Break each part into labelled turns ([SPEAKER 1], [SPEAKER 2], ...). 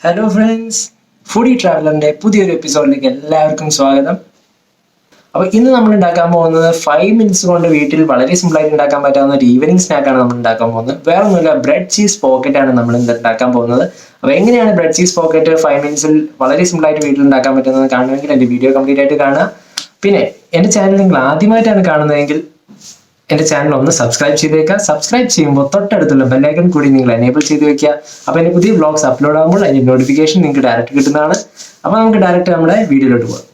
[SPEAKER 1] Hello friends, foodie ട്രാവലറിന്റെ പുതിയൊരു എപ്പിസോഡിലേക്ക് എല്ലാവർക്കും സ്വാഗതം. അപ്പോൾ ഇന്ന് നമ്മൾ ഉണ്ടാക്കാൻ പോകുന്നത് 5 മിനിറ്റ്സ് കൊണ്ട് വീട്ടിൽ വളരെ സിമ്പിളായിട്ട് ഉണ്ടാക്കാൻ പറ്റാവുന്ന ഒരു ഈവനിങ് സ്നാക്കാണ് നമ്മൾ ഉണ്ടാക്കാൻ പോകുന്നത്. വേറെ ഒന്നുമില്ല, ബ്രെഡ് ചീസ് പോക്കറ്റ് ആണ് നമ്മൾ ഇന്ന് ഉണ്ടാക്കാൻ പോകുന്നത്. അപ്പോൾ എങ്ങനെയാണ് ബ്രെഡ് ചീസ് പോക്കറ്റ് 5 മിനിറ്റ്സിൽ വളരെ സിമ്പിളായിട്ട് വീട്ടിൽ ഉണ്ടാക്കാൻ പറ്റുന്നത് കാണുമെങ്കിൽ എൻ്റെ വീഡിയോ കംപ്ലീറ്റ് ആയിട്ട് കാണുക. പിന്നെ എൻ്റെ ചാനൽ നിങ്ങൾ ആദ്യമായിട്ടാണ് കാണുന്നതെങ്കിൽ എൻ്റെ ചാനൽ ഒന്ന് സബ്സ്ക്രൈബ് ചെയ്തേക്കുക. സബ്സ്ക്രൈബ് ചെയ്യുമ്പോൾ തൊട്ടടുത്തുള്ള ബെല്ലൈക്കൺ കൂടി നിങ്ങൾ എനേബിൾ ചെയ്ത് വെക്കുക. അപ്പോൾ എൻ്റെ പുതിയ വ്ളോഗ്സ് അപ്ലോഡ് ആകുമ്പോൾ അതിൻ്റെ നോട്ടിഫിക്കേഷൻ നിങ്ങൾക്ക് ഡയറക്റ്റ് കിട്ടുന്നതാണ്. അപ്പോൾ നമുക്ക് ഡയറക്റ്റ് നമ്മുടെ വീഡിയോയിലോട്ട് പോകാം.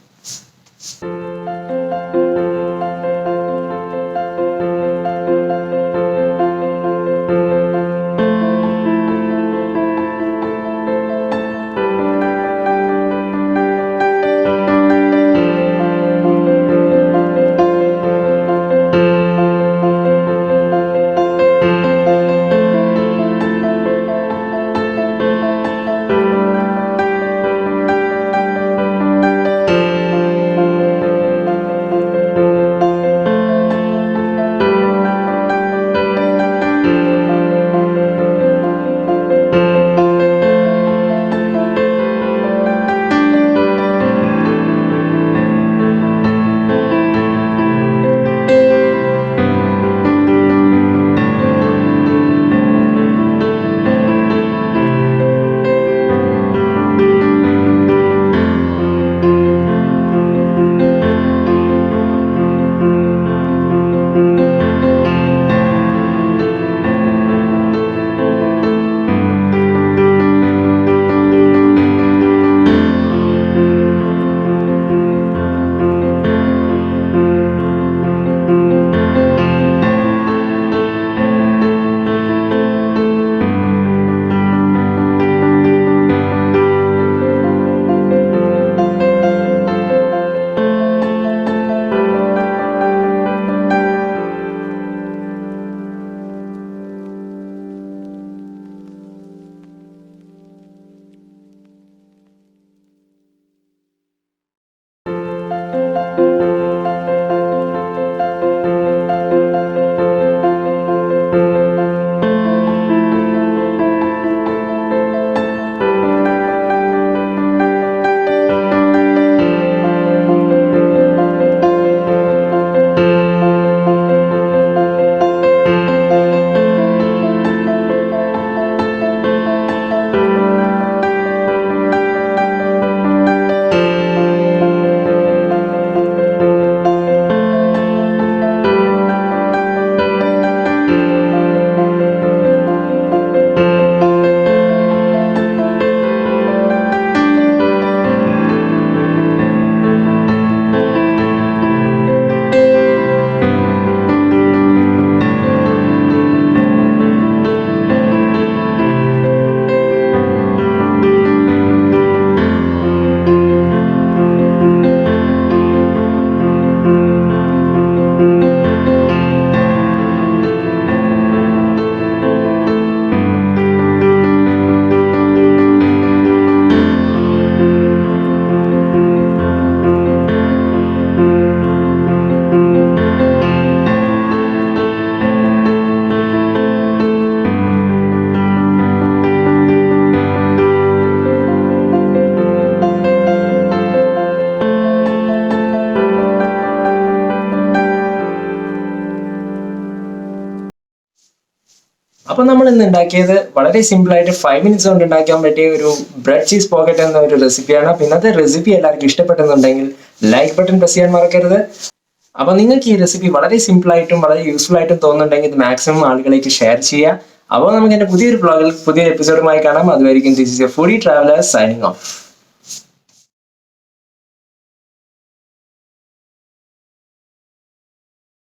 [SPEAKER 1] അപ്പോൾ നമ്മൾ ഇന്ന് ഉണ്ടാക്കിയത് വളരെ സിമ്പിൾ ആയിട്ട് 5 മിനിറ്റ്സ് കൊണ്ട് ഉണ്ടാക്കാൻ പറ്റിയ ഒരു ബ്രെഡ് ചീസ് പോക്കറ്റ് എന്ന ഒരു റെസിപ്പിയാണ്. അപ്പോൾ ഇന്നത്തെ റെസിപ്പി എല്ലാവർക്കും ഇഷ്ടപ്പെട്ടെന്നുണ്ടെങ്കിൽ ലൈക്ക് ബട്ടൺ പ്രസ് ചെയ്യാൻ മറക്കരുത്. അപ്പോൾ നിങ്ങൾക്ക് ഈ റെസിപ്പി വളരെ സിമ്പിൾ ആയിട്ടും വളരെ യൂസ്ഫുൾ ആയിട്ടും തോന്നുന്നുണ്ടെങ്കിൽ ഇത് മാക്സിമം ആളുകളിലേക്ക് ഷെയർ ചെയ്യുക. അപ്പോൾ നമുക്ക് എൻ്റെ പുതിയൊരു വ്ളോഗിൽ പുതിയൊരു എപ്പിസോഡുമായി കാണാം. അതുവരെയും this is A foodie traveller signing off.